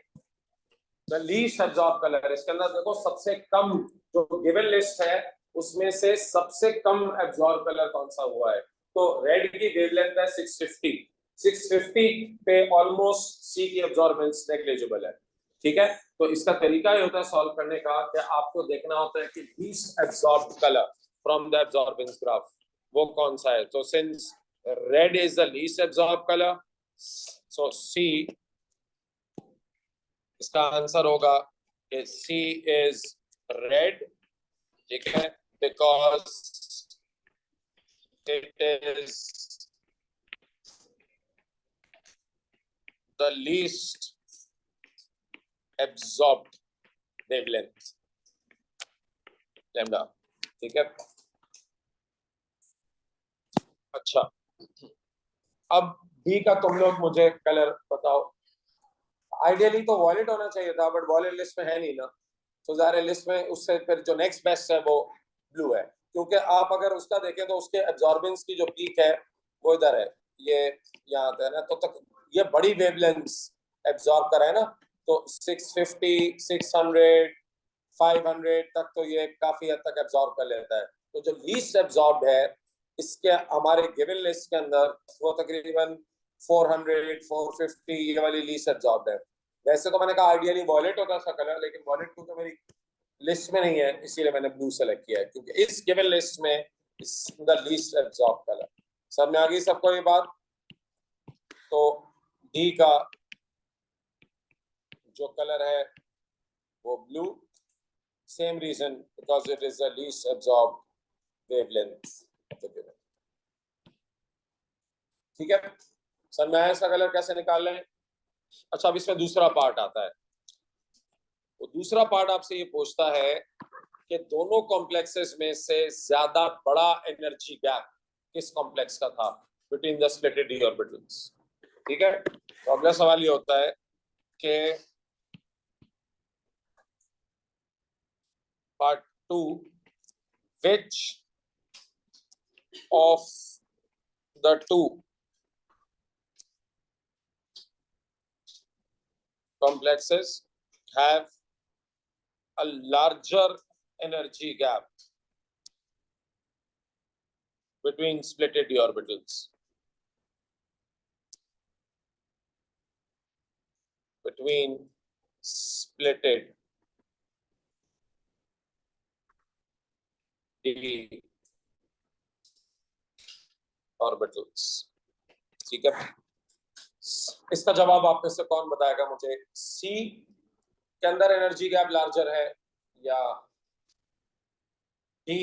द लीस्ट एब्जॉर्ब कलर। इसके अंदर देखो सबसे कम जो गिवन लिस्ट है उसमें से सबसे कम एब्जॉर्ब कलर कौन सा हुआ है, तो रेड की वेवलेंथ है 650। 650 पे ऑलमोस्ट सी की एब्जॉर्बेंस नेग्लिजिबल है, ठीक है। तो इसका तरीका ये होता है सॉल्व करने का कि आपको देखना होता है कि least absorb colour from the absorbance graph वो कौन सा है। तो since red is the least absorb colour, so C, इसका आंसर होगा कि सी इज रेड, ठीक है, because it is the least absorbed wavelength lambda, ठीक है। अच्छा, अब डी का तुम लोग मुझे कलर बताओ। आइडियली तो वॉयलेट होना चाहिए था, बट वॉयलेट लिस्ट में है नहीं ना, तो ज़ाहिर लिस्ट में उससे फिर जो नेक्स्ट बेस्ट है वो ब्लू है, क्योंकि आप अगर उसका देखें तो उसके एब्जॉर्बेंस की जो पीक है वो इधर है, ये यहाँ पे है ना, तो तक ये बड़ी वेवलेंथ्स एब्जॉर्ब कर है ना, तो 650, 600, 500 तक तो ये काफी हद तक एब्जॉर्ब कर लेता है। तो जो लीस्ट एब्जॉर्ब है इसके हमारे गिवन लिस्ट के अंदर वो तकरीबन 400, 450 ये वाली लीस्ट एब्जॉर्ब है। वैसे तो मैंने कहा आइडियली वॉयलेट होता था कलर, लेकिन वॉयलेट तो मेरी लिस्ट में नहीं है, इसीलिए मैंने ब्लू सेलेक्ट किया है, क्योंकि इस गिवन लिस्ट में इस द लीस्ट एब्जॉर्ब कलर। सब में आ गई सबको ये बात। तो डी का जो कलर है वो blue, same reason because it is the least absorb wavelength of the given. ठीक है, सर मैं इसका कलर कैसे निकाल लें? अच्छा, अब इसमें दूसरा पार्ट आता है। वो दूसरा पार्ट आपसे ये पूछता है कि दोनों कॉम्प्लेक्सेस में से ज्यादा बड़ा एनर्जी गैप किस कॉम्प्लेक्स का था between the splitted d orbitals. ठीक है, तो अगला सवाल ये होता है कि part 2, which of the two complexes have a larger energy gap between splitted d orbitals? Between splitted d orbitals, ठीक है। इसका जवाब आप में से कौन बताएगा मुझे? सी के अंदर एनर्जी गैप लार्जर है या डी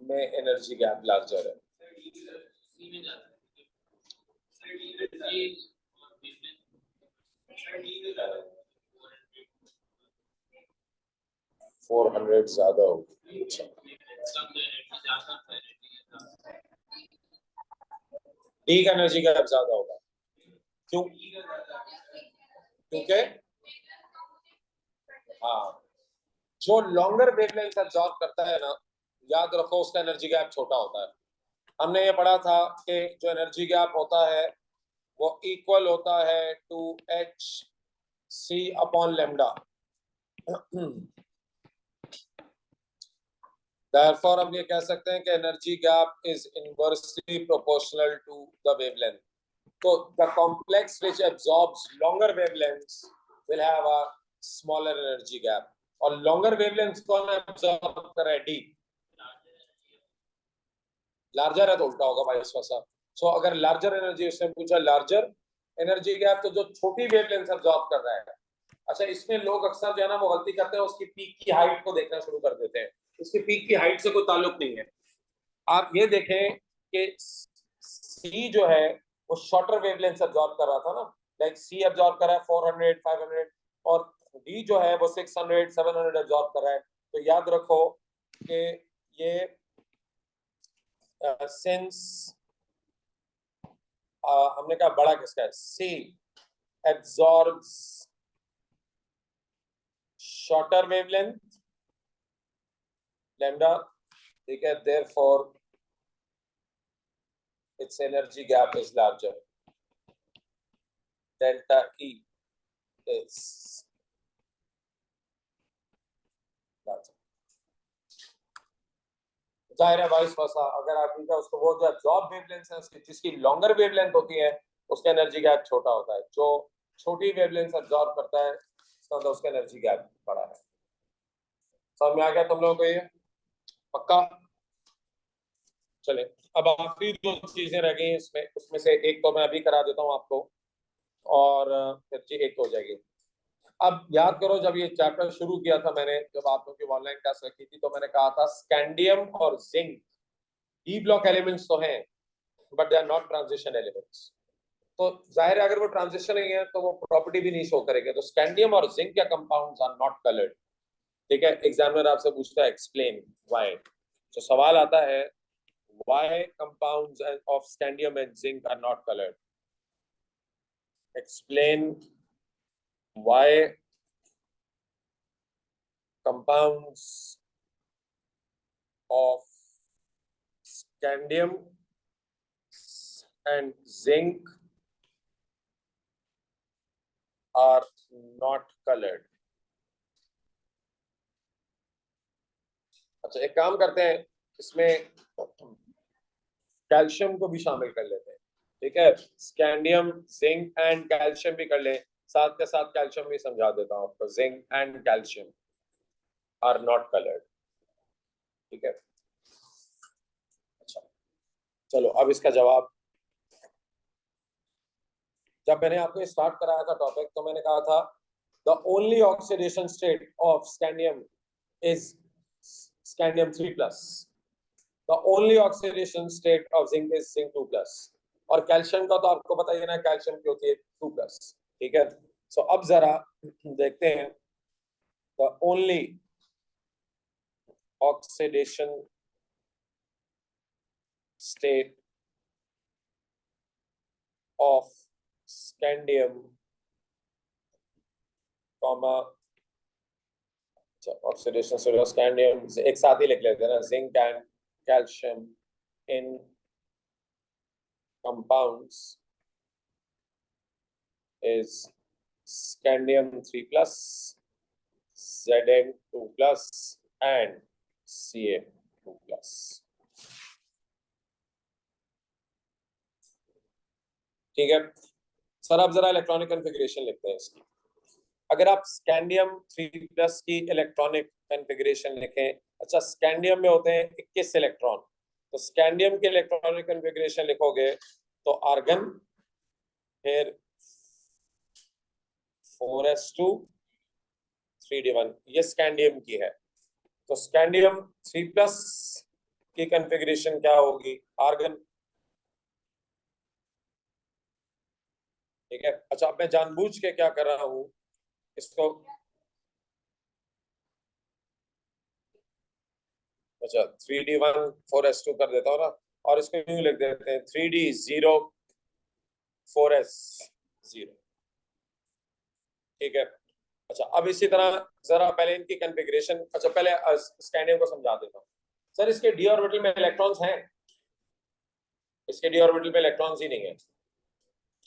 में एनर्जी गैप लार्जर है? 400 ज्यादा होगी। डी का एनर्जी गैप ज्यादा होगा, क्यों? क्योंकि हाँ, जो लॉन्गर वेवलेंथ एब्जॉर्ब करता है ना, याद रखो उसका एनर्जी गैप छोटा होता है। हमने ये पढ़ा था कि जो एनर्जी गैप होता है वो इक्वल होता है to H C upon lambda. Therefore हम ये कह सकते हैं कि energy gap is inversely proportional to the wavelength. तो the complex which absorbs longer wavelengths will have a smaller energy gap. और लॉन्गर वेवलेंथ्स कौन एब्जॉर्ब कर रहा है? डी। लार्जर है तो उल्टा होगा वाइस वर्सा। सो अगर लार्जर एनर्जी, उसने पूछा लार्जर एनर्जी गैप, तो जो छोटी वेवलेंथ एब्जॉर्ब कर रहा है। अच्छा, इसमें लोग अक्सर जो है ना वो गलती करते हैं, उसकी पीक की हाइट को देखना शुरू कर देते हैं। उसकी पीक की हाइट से कोई ताल्लुक नहीं है। आप ये देखें कि सी जो है वो शॉर्टर वेवलेंथ एब्जॉर्ब कर रहा था ना, लाइक सी एब्जॉर्ब कर रहा है 400, 500, और डी जो है वो 600, 700 एब्जॉर्ब कर रहा है। तो याद रखो कि ये सिंस हमने कहा बड़ा किसका है? सी एब्जॉर्ब्स शॉर्टर वेवलेंथ लैम्डा, ठीक है, therefore its energy gap is larger. Delta E is larger. जाहिर है वाइस वर्सा, अगर आप इनका उसको वो जो एब्जॉर्ब वेवलेंथ है उसकी जिसकी लॉन्गर वेवलेंथ होती है उसका एनर्जी गैप छोटा होता है। जो छोटी वेवलेंथ एब्जॉर्ब करता है उसका एनर्जी गैप बड़ा है। समझ में आ गया तुम लोगों को ये? पक्का? चले, अब आखिरी दो चीजें रह गई इसमें, उसमें से एक तो मैं अभी करा देता हूँ आपको, और फिर जी एक हो जाएगी। अब याद करो, जब ये चैप्टर शुरू किया था मैंने, जब आप लोगों की ऑनलाइन क्लास रखी थी, तो मैंने कहा था स्कैंडियम और जिंक डी ब्लॉक एलिमेंट्स तो हैं, but they are not transition elements. तो जाहिर है अगर वो ट्रांजिशन नहीं है तो वो प्रॉपर्टी भी नहीं शो करेगा। तो स्कैंडियम और जिंक के कंपाउंड्स आर नॉट कलर्ड। ठीक है, एग्जामिनर आपसे पूछता है एक्सप्लेन व्हाई। तो सवाल आता है why compounds of scandium and zinc are not coloured. Explain why compounds of scandium and zinc are not colored। अच्छा, एक काम करते हैं, इसमें कैल्शियम को भी शामिल कर लेते हैं। ठीक है, स्कैंडियम जिंक एंड कैल्शियम भी कर ले, साथ के साथ कैल्शियम भी समझा देता हूं आपको। Zinc and calcium are not coloured. ठीक है, अच्छा चलो अब इसका जवाब। जब मैंने आपको स्टार्ट कराया था टॉपिक तो मैंने कहा था the only oxidation state of scandium is scandium 3+। The only oxidation state of zinc is zinc 2+। और कैल्शियम का तो आपको पता ही है ना, कैल्शियम की होती है 2+। ठीक है, सो अब जरा देखते हैं the only oxidation state of scandium comma, oxidation state of scandium एक साथ ही लिख लेते हैं ना, zinc and calcium in compounds is scandium 3+, Zn 2+, and Ca 2+। ठीक है सर, अब जरा इलेक्ट्रॉनिक कॉन्फ़िगरेशन लिखते हैं इसकी। अगर आप स्कैंडियम 3+ की इलेक्ट्रॉनिक कॉन्फ़िगरेशन लिखें, अच्छा स्कैंडियम में होते हैं 21 इलेक्ट्रॉन, तो स्कैंडियम के इलेक्ट्रॉनिक कॉन्फ़िगरेशन लिखोगे तो आर्गन, फिर 4s2 3d1, ये स्कैंडियम की है। तो स्कैंडियम 3+ की कॉन्फ़िगरेशन क्या होगी, आर्गन। ठीक है, अच्छा अब मैं जानबूझ के क्या कर रहा हूं इसको, अच्छा 3d1 4s2 कर देता हूँ ना, और इसको यूं लिख देते हैं 3d0 4s0। ठीक है, अच्छा अब इसी तरह जरा पहले इनकी कॉन्फ़िगरेशन, अच्छा पहले स्कैंडियम को समझा देता हूँ। सर इसके डी ऑर्बिटल में इलेक्ट्रॉन्स हैं, इसके डी ऑर्बिटल में इलेक्ट्रॉन्स ही नहीं है।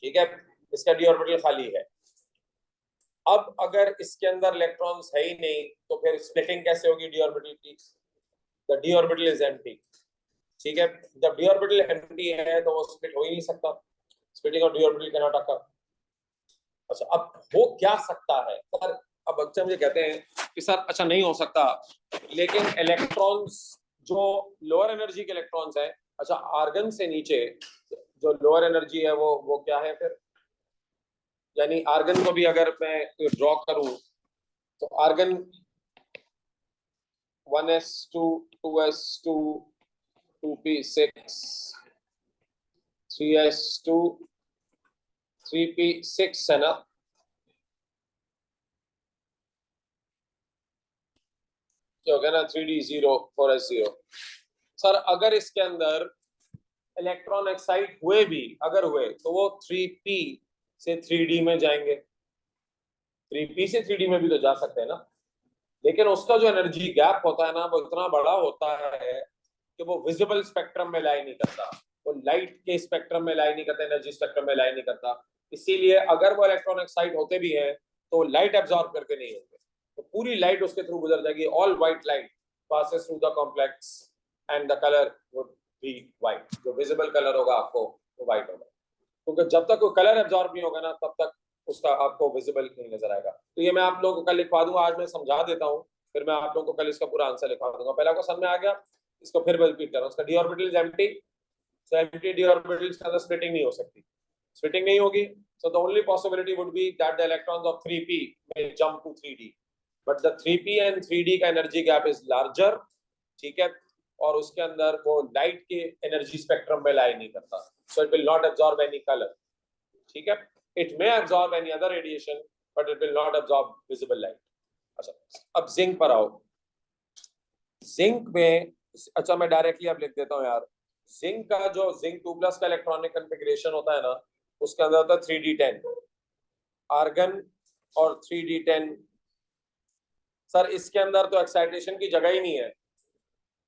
ठीक है, इसका डी ऑर्बिटल खाली है। अब अगर इसके अंदर इलेक्ट्रॉन्स है ही नहीं तो फिर स्प्लिटिंग कैसे होगी डी ऑर्बिटल की, the D orbital is empty. ठीक है, जब डी ऑर्बिटल एम्प्टी है तो वो स्प्लिट हो ही नहीं सकता, splitting of D orbital can not occur. अच्छा अब हो क्या सकता है सर, अब बच्चे मुझे कहते हैं कि सर अच्छा नहीं हो सकता, लेकिन इलेक्ट्रॉन्स जो लोअर एनर्जी के इलेक्ट्रॉन्स हैं, अच्छा आर्गन से नीचे जो लोअर एनर्जी है वो क्या है फिर, यानी आर्गन को भी अगर मैं ड्रॉ करूं तो argon 1s2 2s2 2p6 3s2 3p6 है ना। क्या हो गया ना, 3d0 4s0। सर अगर इसके अंदर इलेक्ट्रॉन एक्साइट हुए भी, अगर हुए तो वो 3p से 3d में जाएंगे, 3p से 3d में भी तो जा सकते हैं ना, लेकिन उसका जो एनर्जी गैप होता है ना वो इतना बड़ा होता है कि वो विजिबल स्पेक्ट्रम में लाई नहीं करता, वो लाइट के स्पेक्ट्रम में लाई नहीं करता, एनर्जी स्पेक्ट्रम में लाई नहीं करता। इसीलिए अगर वो इलेक्ट्रॉन एक्साइट होते भी हैं तो लाइट एब्जॉर्ब करके नहीं होंगे, तो पूरी लाइट उसके थ्रू गुजर जाएगी। All white light passes through the complex and the colour would be white, जो विजिबल कलर होगा आपको वो व्हाइट होगा, क्योंकि जब तक कोई कलर एब्जॉर्ब नहीं होगा ना तब तक उसका आपको विजिबल नहीं नजर आएगा। तो ये मैं आप लोगों को कल लिखवा दूंगा, आज मैं समझा देता हूँ, फिर मैं आप लोगों को कल इसका पूरा आंसर लिखवा दूंगा। पहला क्वेश्चन में आ गया, इसको फिर रिपीट कर रहा हूँ। उसका D orbital is empty, so empty D orbitals के अंदर स्प्लिटिंग नहीं हो सकती, स्प्लिटिंग नहीं होगी, so the only possibility would be that the electrons of 3p may jump to 3d, but the 3p and 3d का एनर्जी गैप इज लार्जर। ठीक है, और उसके अंदर वो लाइट के एनर्जी स्पेक्ट्रम में लाई नहीं करता, so it will not absorb any color। ठीक है, it may absorb any other radiation but it will not absorb visible light. अच्छा, अब जिंक पर आओ। जिंक में, अच्छा मैं डायरेक्टली अब लिख देता हूँ यार, जिंक का जो जिंक 2+ का इलेक्ट्रॉनिक कन्फिग्रेशन होता है ना, उसके अंदर होता है 3d10 आर्गन और 3d10। सर इसके अंदर तो एक्साइटेशन की जगह ही नहीं है।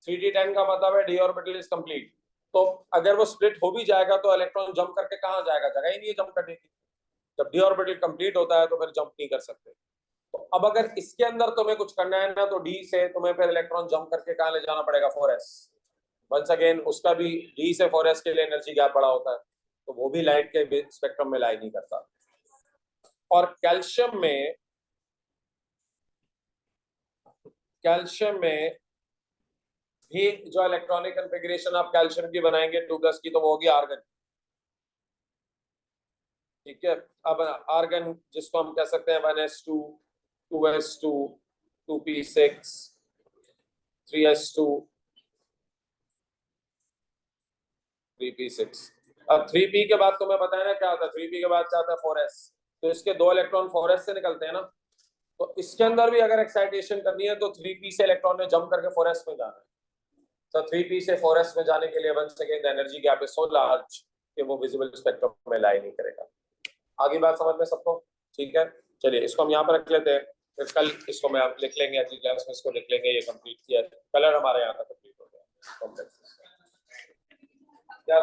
3d10 का मतलब है डी ऑर्बिटल इज कंप्लीट। तो अगर वो स्प्लिट हो भी जाएगा तो इलेक्ट्रॉन जंप करके कहाँ जाएगा, जगह ही नहीं है जंप करने की। जब डी ऑर्बिटल कंप्लीट होता है तो फिर जंप नहीं कर सकते। तो अब अगर इसके अंदर तुम्हें कुछ करना है ना, तो डी से तुम्हें फिर इलेक्ट्रॉन जंप करके कहाँ ले जाना पड़ेगा, 4s। वंस अगेन उसका भी डी से 4s के लिए एनर्जी गैप बड़ा होता है, तो वो भी लाइट के स्पेक्ट्रम में लाई नहीं करता। और कैल्शियम में भी जो इलेक्ट्रॉनिक कन्फिग्रेशन आप कैल्शियम की बनाएंगे 2+ की, तो वो होगी आर्गन। ठीक है, अब आर्गन जिसको हम कह सकते हैं 1s2 2s2 2p6 3s2 3p6। अब 3p के बाद तुम्हें पता है ना क्या आता है, 3p के बाद क्या आता है 4s। तो इसके 2 इलेक्ट्रॉन 4s से निकलते हैं ना, तो इसके अंदर भी अगर एक्साइटेशन करनी है तो 3p से इलेक्ट्रॉन ने जंप करके 4s में जाना है। तो 3p से 4s में जाने के लिए once again the energy gap is so large कि वो विजिबल स्पेक्ट्रम में लाई नहीं करेगा। आगे बात समझ में सबको? ठीक है, चलिए इसको हम यहाँ पर रख लेते हैं, फिर कल इसको मैं आप लिख लेंगे, अगली क्लास में इसको लिख लेंगे। ये कंप्लीट किया, कलर हमारे यहाँ तक कंप्लीट हो गया। क्या